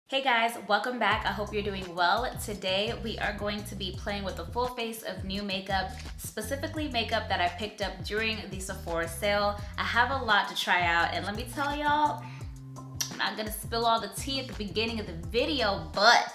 Hey guys, welcome back. I hope you're doing well. Today we are going to be playing with a full face of new makeup, specifically makeup that I picked up during the Sephora sale. I have a lot to try out, and let me tell y'all, I'm not gonna spill all the tea at the beginning of the video, but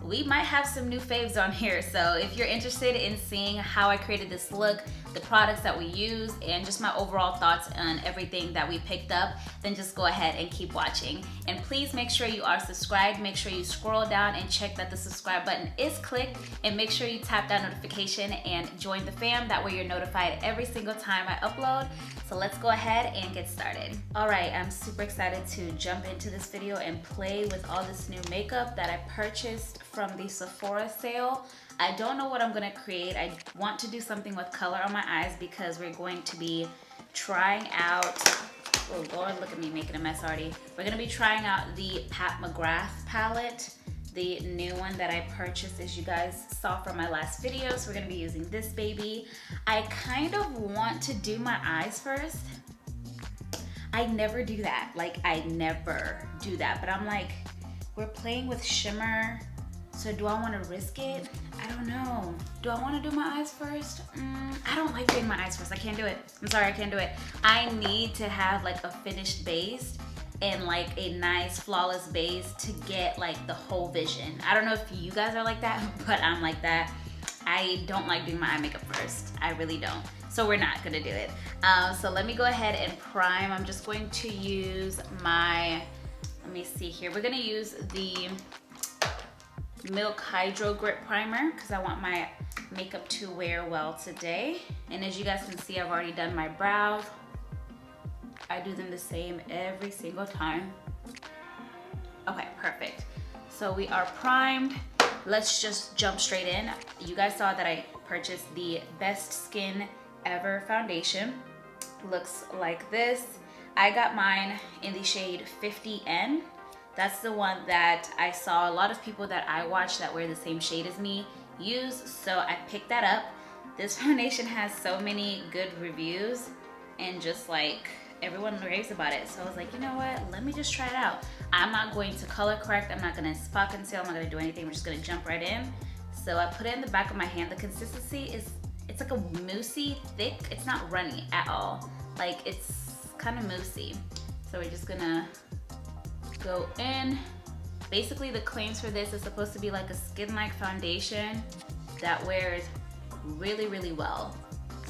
we might have some new faves on here. So if you're interested in seeing how I created this look, the products that we use, and just my overall thoughts on everything that we picked up, then just go ahead and keep watching. And please make sure you are subscribed. Make sure you scroll down and check that the subscribe button is clicked, and make sure you tap that notification and join the fam. That way you're notified every single time I upload. So let's go ahead and get started. All right, I'm super excited to jump into this video and play with all this new makeup that I purchased from the Sephora sale. I don't know what I'm gonna create. I want to do something with color on my eyes because we're going to be trying out, oh Lord, look at me making a mess already. We're gonna be trying out the Pat McGrath palette, the new one that I purchased, as you guys saw from my last video. So we're gonna be using this baby. I kind of want to do my eyes first. I never do that. Like, I never do that, but I'm like, we're playing with shimmer. So do I want to risk it? I don't know. Do I want to do my eyes first? I don't like doing my eyes first. I can't do it. I'm sorry, I can't do it. I need to have like a finished base and like a nice flawless base to get like the whole vision. I don't know if you guys are like that, but I'm like that. I don't like doing my eye makeup first. I really don't. So we're not gonna do it. So let me go ahead and prime. I'm just going to use my, let me see here. We're gonna use the Milk Hydro Grip Primer because I want my makeup to wear well today. And as you guys can see, I've already done my brows. I do them the same every single time. Okay, perfect. So we are primed. Let's just jump straight in. You guys saw that I purchased the Best Skin Ever foundation. Looks like this. I got mine in the shade 50N. That's the one that I saw a lot of people that I watch that wear the same shade as me use, so I picked that up. This foundation has so many good reviews and just like everyone raves about it. So I was like, you know what? Let me just try it out. I'm not going to color correct. I'm not gonna spot conceal. I'm not gonna do anything. We're just gonna jump right in. So I put it in the back of my hand. The consistency is, it's like a moussey, thick. It's not runny at all. Like, it's kind of moussey. So we're just gonna go in. Basically, the claims for this is supposed to be like a skin-like foundation that wears really, really well.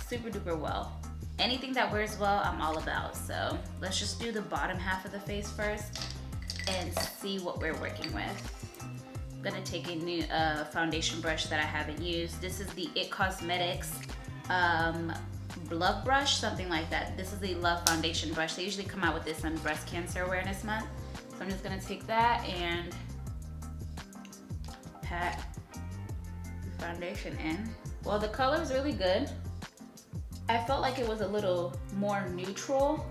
Super duper well. Anything that wears well, I'm all about. So let's just do the bottom half of the face first and see what we're working with. I'm gonna take a new foundation brush that I haven't used. This is the It Cosmetics Love Brush, something like that. This is the Love Foundation Brush. They usually come out with this on Breast Cancer Awareness Month. So I'm just gonna take that and pat the foundation in. Well, the color is really good. I felt like it was a little more neutral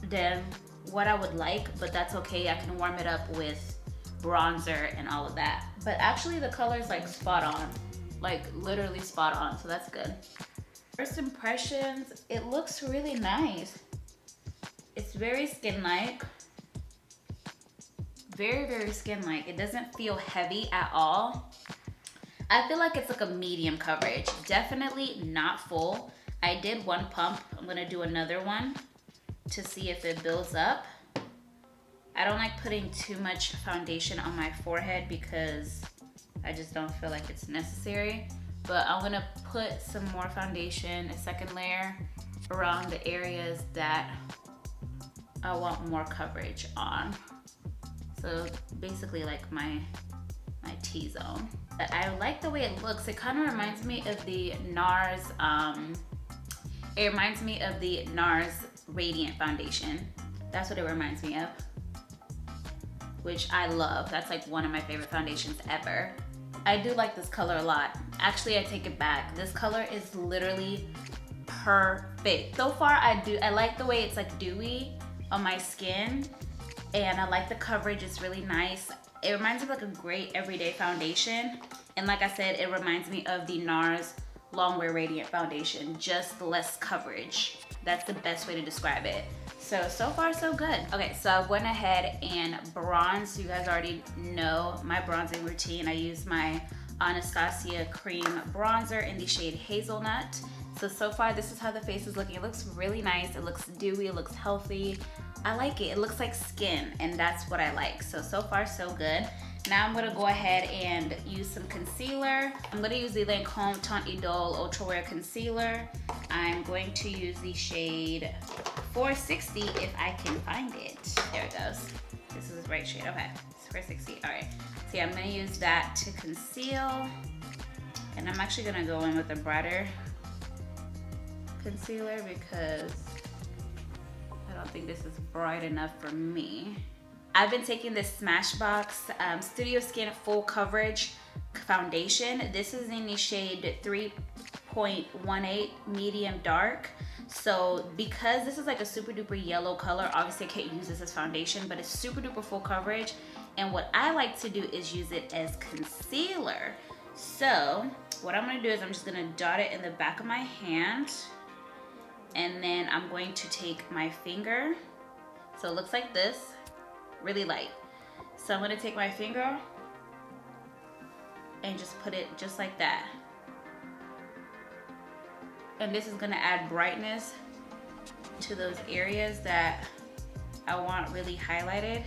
than what I would like, but that's okay. I can warm it up with bronzer and all of that. But actually the color is like spot on, like literally spot on, so that's good. First impressions, it looks really nice. It's very skin-like. Very, very skin-like. It doesn't feel heavy at all. I feel like it's like a medium coverage. Definitely not full. I did one pump. I'm gonna do another one to see if it builds up. I don't like putting too much foundation on my forehead because I just don't feel like it's necessary. But I'm gonna put some more foundation, a second layer, around the areas that I want more coverage on. So basically like my T-zone. But I like the way it looks. It kind of reminds me of the NARS, it reminds me of the NARS Radiant Foundation. That's what it reminds me of, which I love. That's like one of my favorite foundations ever. I do like this color a lot. Actually, I take it back. This color is literally perfect. So far, I like the way it's like dewy on my skin. And I like the coverage, it's really nice. It reminds me of like a great everyday foundation. And like I said, it reminds me of the NARS Longwear Radiant Foundation, just less coverage. That's the best way to describe it. So far so good. Okay, so I went ahead and bronzed. You guys already know my bronzing routine. I use my Anastasia cream bronzer in the shade Hazelnut. So far this is how the face is looking. It looks really nice. It looks dewy, it looks healthy. I like it. It looks like skin, and that's what I like. So far so good. Now I'm gonna go ahead and use some concealer. I'm gonna use the Lancome Teint Idole Ultra Wear Concealer. I'm going to use the shade 460 if I can find it. There it goes. This is the right shade, okay. It's 460, all right. So yeah, I'm gonna use that to conceal. And I'm actually gonna go in with a brighter concealer because I don't think this is bright enough for me. I've been taking this Smashbox Studio Skin Full Coverage Foundation. This is in the shade 3.18 Medium Dark. So because this is like a super duper yellow color, obviously I can't use this as foundation, but it's super duper full coverage. And what I like to do is use it as concealer. So what I'm gonna do is I'm just gonna dot it in the back of my hand. And then I'm going to take my finger. So it looks like this, really light. So I'm gonna take my finger and just put it just like that. And this is gonna add brightness to those areas that I want really highlighted.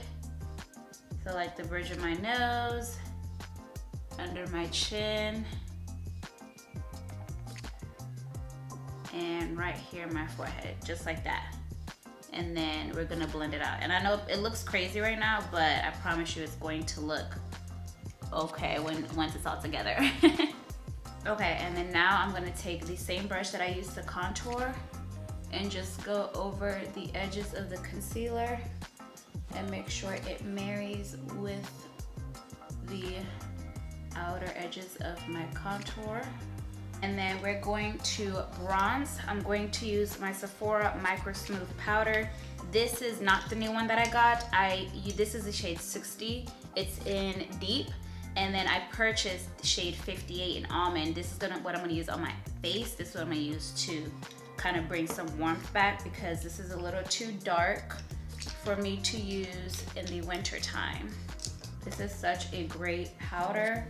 So like the bridge of my nose, under my chin, and right here my forehead, just like that. And then we're gonna blend it out. And I know it looks crazy right now, but I promise you it's going to look okay once it's all together. Okay, and then now I'm gonna take the same brush that I used to contour and just go over the edges of the concealer and make sure it marries with the outer edges of my contour. And then we're going to bronze. I'm going to use my Sephora Micro Smooth Powder. This is not the new one that I got. This is the shade 60. It's in Deep. And then I purchased shade 58 in Almond. This is what I'm gonna use on my face. This is what I'm gonna use to kind of bring some warmth back because this is a little too dark for me to use in the winter time. This is such a great powder.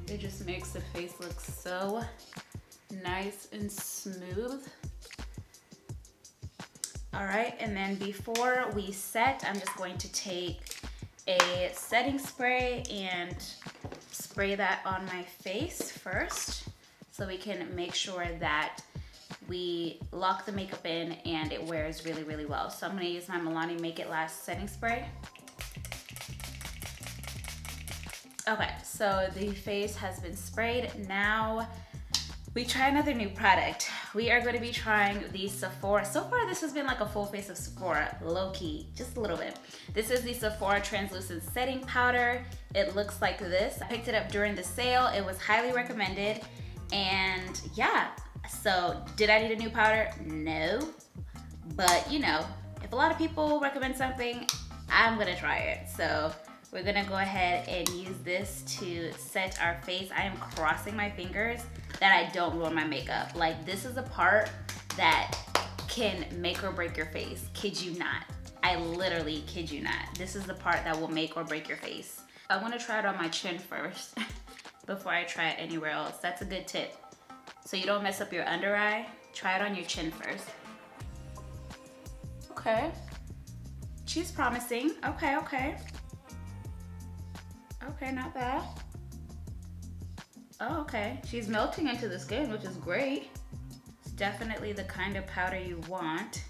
It just makes the face look so nice and smooth. All right, and then before we set, I'm just going to take a setting spray and spray that on my face first so we can make sure that we lock the makeup in and it wears really, really well. So I'm gonna use my Milani Make It Last setting spray. Okay, so the face has been sprayed. Now we try another new product. We are going to be trying the Sephora. So far this has been like a full face of Sephora, low-key, just a little bit. This is the Sephora Translucent Setting Powder. It looks like this. I picked it up during the sale. It was highly recommended. And yeah, so did I need a new powder? No. But you know, if a lot of people recommend something, I'm gonna try it. So we're gonna go ahead and use this to set our face. I am crossing my fingers that I don't ruin my makeup. Like, this is a part that can make or break your face. Kid you not. I literally kid you not. This is the part that will make or break your face. I wanna try it on my chin first before I try it anywhere else. That's a good tip. So you don't mess up your under eye, try it on your chin first. Okay, she's promising. Okay, okay. Okay, not bad. Oh, okay. She's melting into the skin, which is great. It's definitely the kind of powder you want.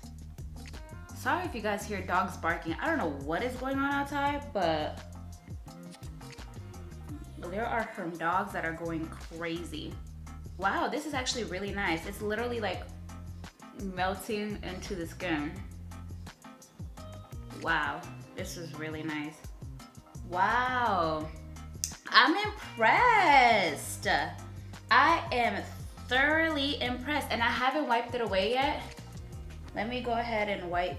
Sorry if you guys hear dogs barking. I don't know what is going on outside, but there are some dogs that are going crazy. Wow, this is actually really nice. It's literally like melting into the skin. Wow, this is really nice. Wow, I'm impressed. I am thoroughly impressed, and I haven't wiped it away yet. Let me go ahead and wipe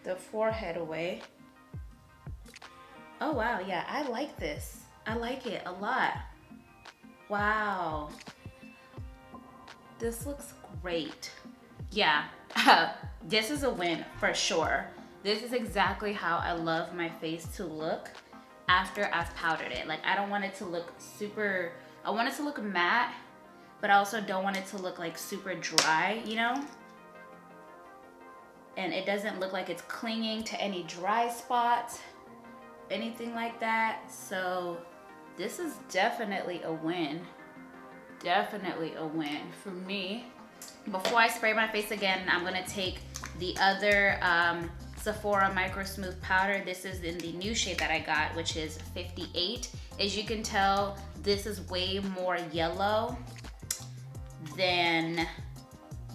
the forehead away. Oh wow, yeah, I like this. I like it a lot. Wow, this looks great. Yeah, This is a win for sure. This is exactly how I love my face to look after I've powdered it. Like, I don't want it to look super, I want it to look matte, but I also don't want it to look like super dry, you know? And it doesn't look like it's clinging to any dry spots, anything like that. So this is definitely a win. Definitely a win for me. Before I spray my face again, I'm gonna take the other Sephora Micro Smooth Powder. This is in the new shade that I got, which is 58. As you can tell, this is way more yellow than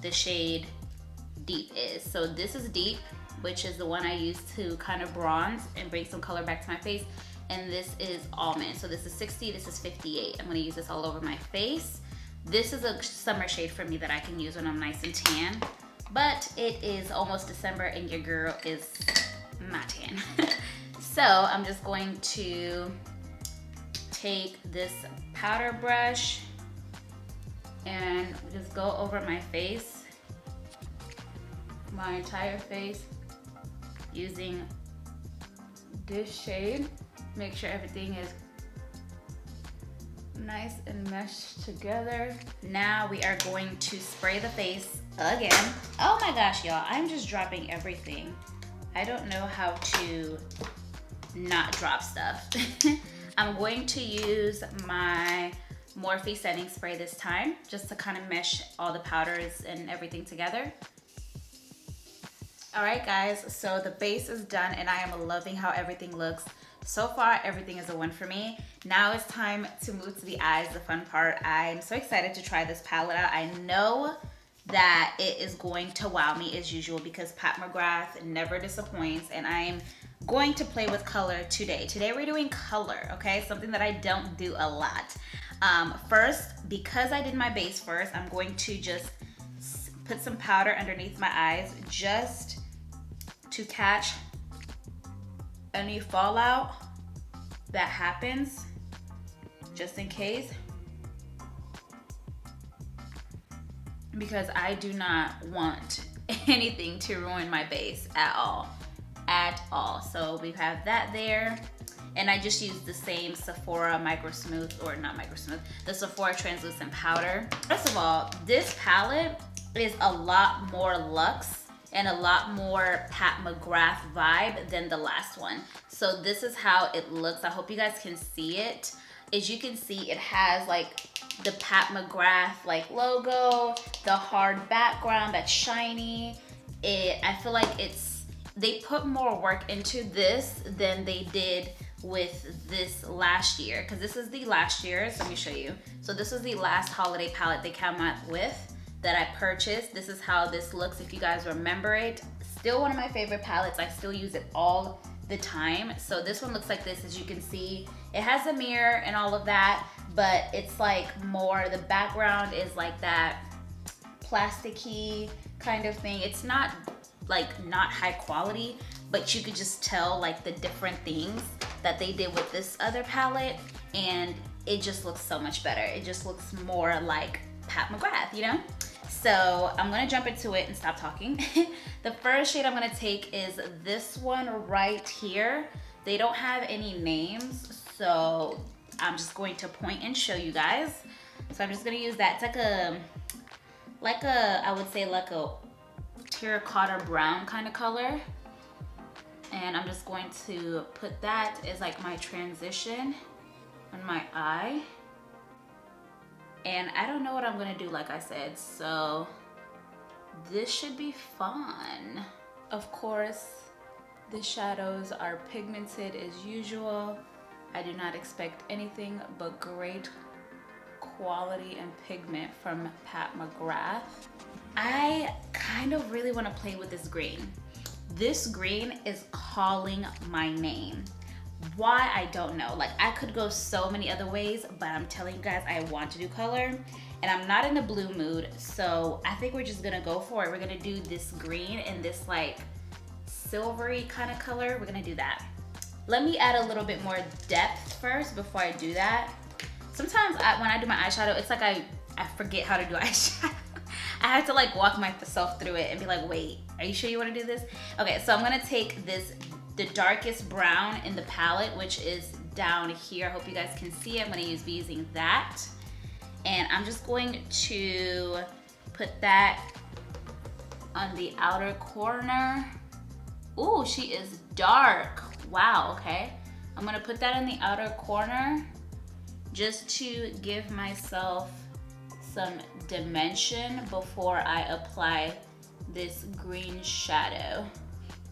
the shade Deep is. So this is Deep, which is the one I use to kind of bronze and bring some color back to my face. And this is Almond. So this is 60, this is 58. I'm gonna use this all over my face. This is a summer shade for me that I can use when I'm nice and tan. But it is almost December and your girl is not tan. So I'm just going to take this powder brush and just go over my face, my entire face, using this shade. Make sure everything is nice and meshed together. Now we are going to spray the face again. Oh my gosh, y'all, I'm just dropping everything. I don't know how to not drop stuff. I'm going to use my Morphe setting spray this time, just to kind of mesh all the powders and everything together. All right, guys, so the base is done and I am loving how everything looks. So far, everything is a win for me. Now it's time to move to the eyes, the fun part. I'm so excited to try this palette out. I know that it is going to wow me as usual because Pat McGrath never disappoints, and I'm going to play with color today. Today we're doing color, okay? Something that I don't do a lot. First, because I did my base first, I'm going to just put some powder underneath my eyes just to catch any fallout that happens, just in case, because I do not want anything to ruin my base at all. So we have that there, and I just used the same Sephora Micro Smooth, or not Micro Smooth, the Sephora Translucent Powder. First of all, this palette is a lot more luxe and a lot more Pat McGrath vibe than the last one. So this is how it looks. I hope you guys can see it. As you can see, it has like the Pat McGrath like logo, the hard background that's shiny. I feel like they put more work into this than they did with this last year, because this is the last year's. Let me show you. So this is the last holiday palette they came out with that I purchased. This is how this looks, if you guys remember it. Still one of my favorite palettes. I still use it all the time. So this one looks like this. As you can see, it has a mirror and all of that, but it's like more, the background is like that plasticky kind of thing. It's not like not high quality, but you could just tell like the different things that they did with this other palette, and it just looks so much better. It just looks more like Pat McGrath, you know? So I'm gonna jump into it and stop talking. The first shade I'm gonna take is this one right here. They don't have any names, so I'm just going to point and show you guys. So I'm just gonna use that. It's like a, I would say like a terracotta brown kind of color. And I'm just going to put that as like my transition on my eye. And I don't know what I'm gonna do, like I said, so this should be fun. Of course, the shadows are pigmented as usual. I do not expect anything but great quality and pigment from Pat McGrath. I kind of really want to play with this green. This green is calling my name. Why, I don't know. Like, I could go so many other ways, but I'm telling you guys, I want to do color, and I'm not in a blue mood, so I think we're just gonna go for it. We're gonna do this green and this like silvery kind of color. We're gonna do that. Let me add a little bit more depth first before I do that. Sometimes when I do my eyeshadow, it's like I forget how to do eyeshadow. I had to like walk myself through it and be like, wait, are you sure you want to do this? Okay, so I'm gonna take the darkest brown in the palette, which is down here. I hope you guys can see it. I'm gonna be using that. And I'm just going to put that on the outer corner. Ooh, she is dark. Wow, okay. I'm gonna put that in the outer corner just to give myself some dimension before I apply this green shadow.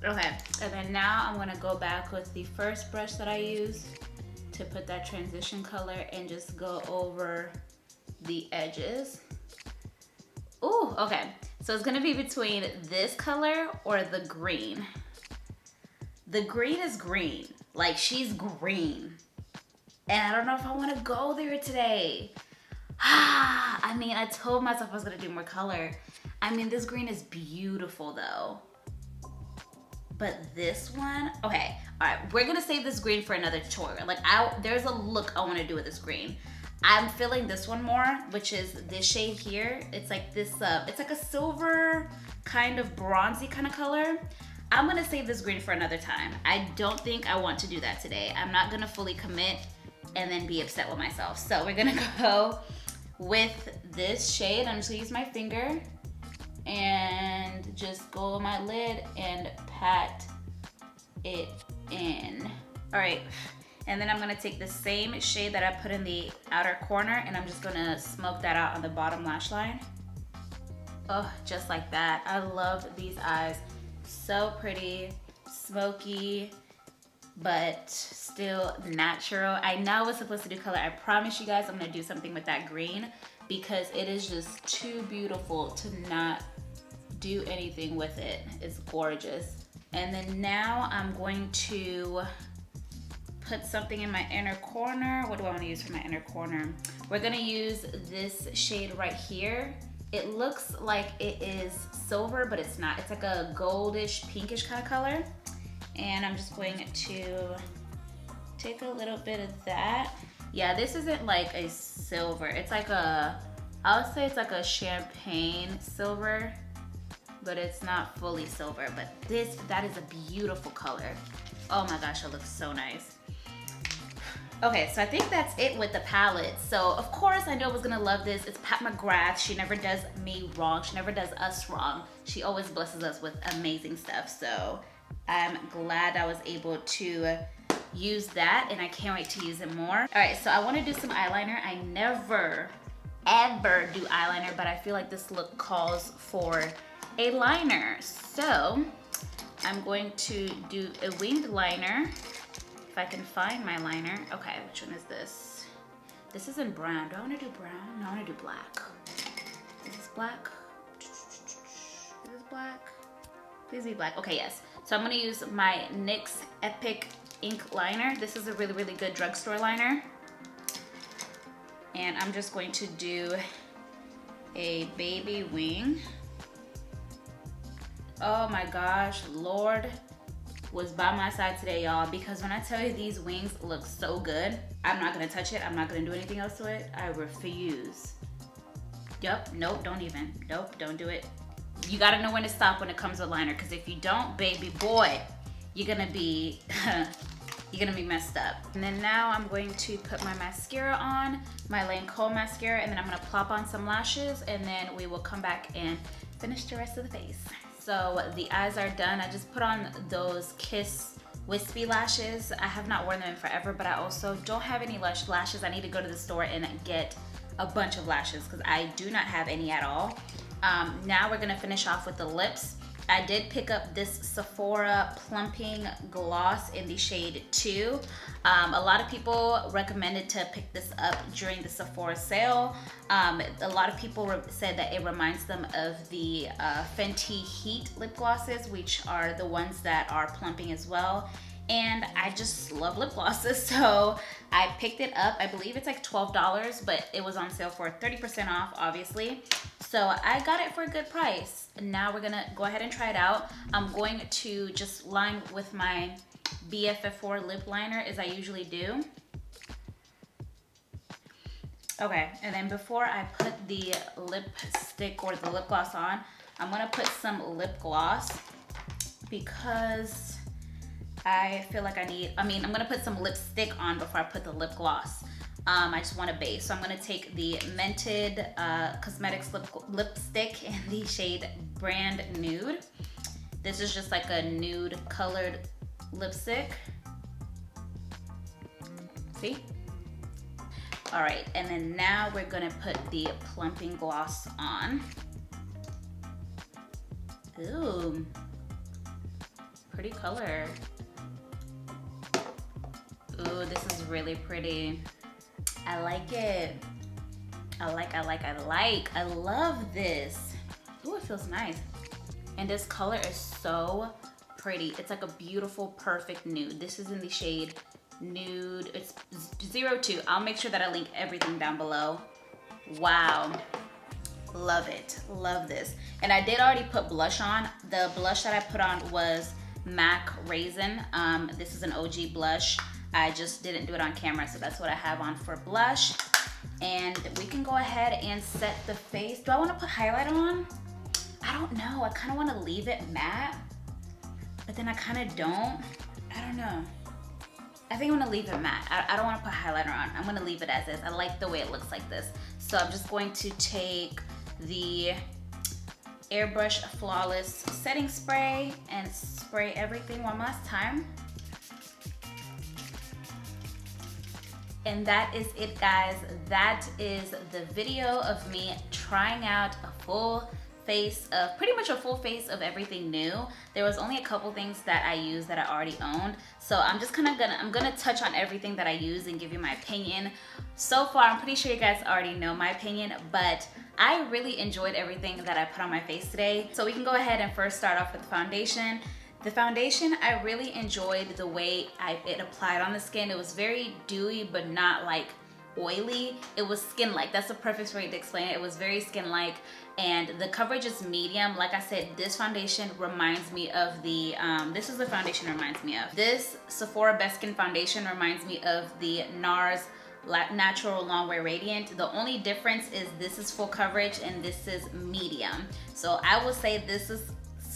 Okay, and then now I'm gonna go back with the first brush that I used to put that transition color and just go over the edges. Ooh, okay. So it's gonna be between this color or the green. The green is green. Like, she's green. And I don't know if I wanna go there today. I mean, I told myself I was gonna do more color. I mean, this green is beautiful though. But this one, okay, all right, we're gonna save this green for another tutorial. Like, there's a look I wanna do with this green. I'm feeling this one more, which is this shade here. It's like this, it's like a silver, kind of bronzy kind of color. I'm gonna save this green for another time. I don't think I want to do that today. I'm not gonna fully commit and then be upset with myself. So we're gonna go with this shade. I'm just gonna use my finger and just go on my lid and pat it in. All right, and then I'm gonna take the same shade that I put in the outer corner and I'm just gonna smoke that out on the bottom lash line. Oh, just like that. I love these eyes. So pretty, smoky, but still natural. I know I was supposed to do color. I promise you guys I'm gonna do something with that green because it is just too beautiful to not do anything with it. It's gorgeous. And then now I'm going to put something in my inner corner. What do I want to use for my inner corner? We're gonna use this shade right here. It looks like it is silver, but it's not. It's like a goldish, pinkish kind of color. And I'm just going to take a little bit of that. Yeah, this isn't like a silver. It's like a, I would say it's like a champagne silver, but it's not fully silver. But that is a beautiful color. Oh my gosh, it looks so nice. Okay, so I think that's it with the palette. So of course I know I was gonna love this. It's Pat McGrath. She never does me wrong. She never does us wrong. She always blesses us with amazing stuff. So I'm glad I was able to use that and I can't wait to use it more. All right, so I wanna do some eyeliner. I never, ever do eyeliner, but I feel like this look calls for a liner. So I'm going to do a winged liner. If I can find my liner. Okay, which one is this? This is in brown. Do I want to do brown? No, I want to do black. Is this black? Is this black? Please be black. Okay, yes. So I'm going to use my NYX Epic Ink Liner. This is a really, really good drugstore liner. And I'm just going to do a baby wing. Oh my gosh, Lord was by my side today, y'all, because when I tell you these wings look so good, I'm not gonna touch it. I'm not gonna do anything else to it. I refuse. Yep, nope, don't even. Nope, don't do it. You gotta know when to stop when it comes with liner, because if you don't, baby boy, you're gonna be messed up. And then now I'm going to put my mascara on, my Lancome mascara, and then I'm gonna plop on some lashes, and then we will come back and finish the rest of the face. So the eyes are done. I just put on those Kiss wispy lashes. I have not worn them in forever, but I also don't have any lashes. I need to go to the store and get a bunch of lashes because I do not have any at all. Now we're gonna finish off with the lips. I did pick up this Sephora plumping gloss in the shade 2. A lot of people recommended to pick this up during the Sephora sale. A lot of people said that it reminds them of the Fenty Heat lip glosses, which are the ones that are plumping as well. And I just love lip glosses, so I picked it up. I believe it's like $12, but it was on sale for 30% off, obviously. So I got it for a good price. Now we're gonna go ahead and try it out. I'm going to just line with my BFF4 lip liner as I usually do. Okay, and then before I put the lipstick or the lip gloss on, I'm gonna put some lip gloss because I feel like I'm gonna put some lipstick on before I put the lip gloss. I just want a base. So I'm gonna take the Mented Cosmetics lipstick in the shade Brand Nude. This is just like a nude colored lipstick. See? All right, and then now we're gonna put the plumping gloss on. Ooh, pretty color. Ooh, this is really pretty. I like it. I love this. Ooh, it feels nice. And this color is so pretty. It's like a beautiful, perfect nude. This is in the shade Nude. It's 02. I'll make sure that I link everything down below. Wow. Love it. Love this. And I did already put blush on. The blush that I put on was MAC Raisin. This is an OG blush. I just didn't do it on camera, so that's what I have on for blush. And we can go ahead and set the face. Do I want to put highlight on? I don't know. I kind of want to leave it matte, but then I kind of don't. I don't know. I think I'm gonna leave it matte. I don't want to put highlighter on. I'm gonna leave it as is. I like the way it looks like this. So I'm just going to take the Airbrush Flawless setting spray and spray everything one last time. And that is it, guys. That is the video of me trying out a full face of, pretty much a full face of everything new. There was only a couple things that I used that I already owned. So I'm just I'm gonna touch on everything that I use and give you my opinion. So far, I'm pretty sure you guys already know my opinion, but I really enjoyed everything that I put on my face today. So we can go ahead and first start off with the foundation. The foundation, I really enjoyed the way it applied on the skin. It was very dewy, but not like oily. It was skin-like. That's the perfect way to explain it. It was very skin-like, and the coverage is medium. Like I said, this foundation reminds me of the, this is the foundation it reminds me of. This Sephora Best Skin Foundation reminds me of the NARS Natural Longwear Radiant. The only difference is this is full coverage and this is medium. So I will say this is,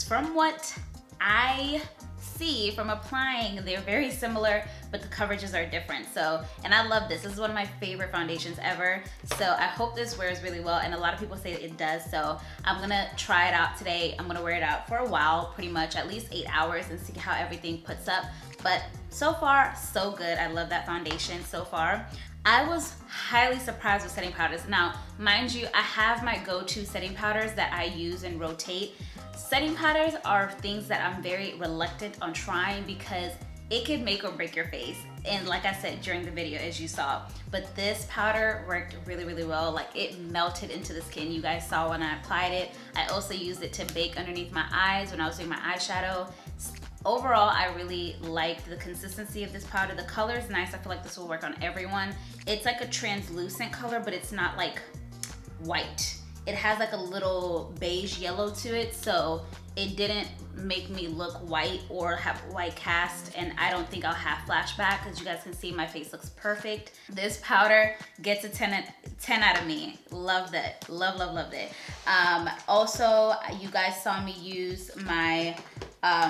from what I see from applying, they're very similar, but the coverages are different. So, and I love this. This is one of my favorite foundations ever. So I hope this wears really well, and a lot of people say it does. So I'm gonna try it out today. I'm gonna wear it out for a while, pretty much at least 8 hours, and see how everything puts up. But so far, so good. I love that foundation so far. I was highly surprised with setting powders. Now, mind you, I have my go-to setting powders that I use and rotate. Setting powders are things that I'm very reluctant on trying because it could make or break your face. And like I said during the video, as you saw, but this powder worked really, really well. Like, it melted into the skin. You guys saw when I applied it. I also used it to bake underneath my eyes when I was doing my eyeshadow. Overall, I really liked the consistency of this powder. The color is nice. I feel like this will work on everyone. It's like a translucent color, but it's not like white. It has like a little beige yellow to it, so it didn't make me look white or have white cast, and I don't think I'll have flashback because you guys can see my face looks perfect. This powder gets a 10 out of me. Loved it. Loved it. Also, you guys saw me use my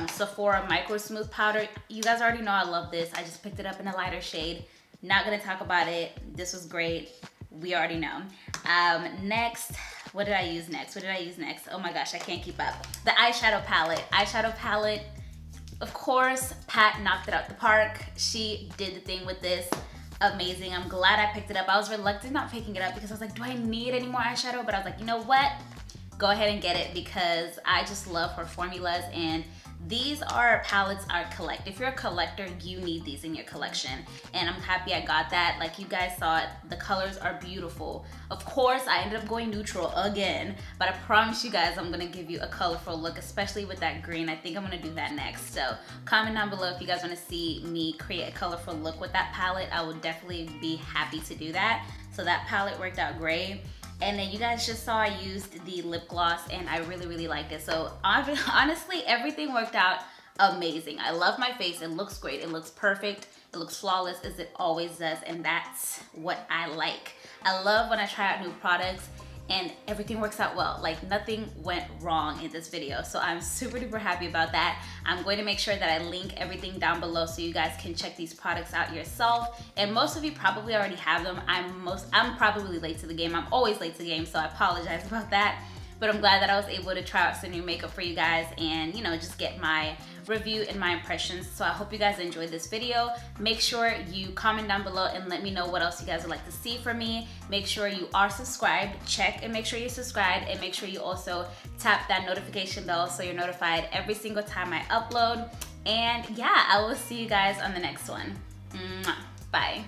Sephora Micro Smooth powder. You guys already know I love this. I just picked it up in a lighter shade. Not gonna talk about it. This was great. We already know. Next, what did I use next? Oh my gosh, I can't keep up. The eyeshadow palette. Of course, Pat knocked it out the park. She did the thing with this. Amazing. I'm glad I picked it up. I was reluctant not picking it up because I was like, do I need any more eyeshadow? But I was like, you know what? Go ahead and get it because I just love her formulas, and these are palettes I collect. If you're a collector, you need these in your collection, and I'm happy I got that. Like you guys saw it, the colors are beautiful. Of course, I ended up going neutral again, but I promise you guys I'm gonna give you a colorful look, especially with that green. I think I'm gonna do that next. So comment down below if you guys wanna see me create a colorful look with that palette. I would definitely be happy to do that. So that palette worked out great. And then you guys just saw I used the lip gloss, and I really, really liked it. So honestly, everything worked out amazing. I love my face. It looks great. It looks perfect. It looks flawless as it always does, and that's what I like. I love when I try out new products and everything works out well. Like nothing went wrong in this video. So I'm super duper happy about that. I'm going to make sure that I link everything down below so you guys can check these products out yourself. And most of you probably already have them. I'm probably late to the game. I'm always late to the game, so I apologize about that. But I'm glad that I was able to try out some new makeup for you guys and, you know, just get my review and my impressions. So I hope you guys enjoyed this video. Make sure you comment down below and let me know what else you guys would like to see from me. Make sure you are subscribed. Check and make sure you're subscribed, and make sure you also tap that notification bell so you're notified every single time I upload. And yeah, I will see you guys on the next one. Bye.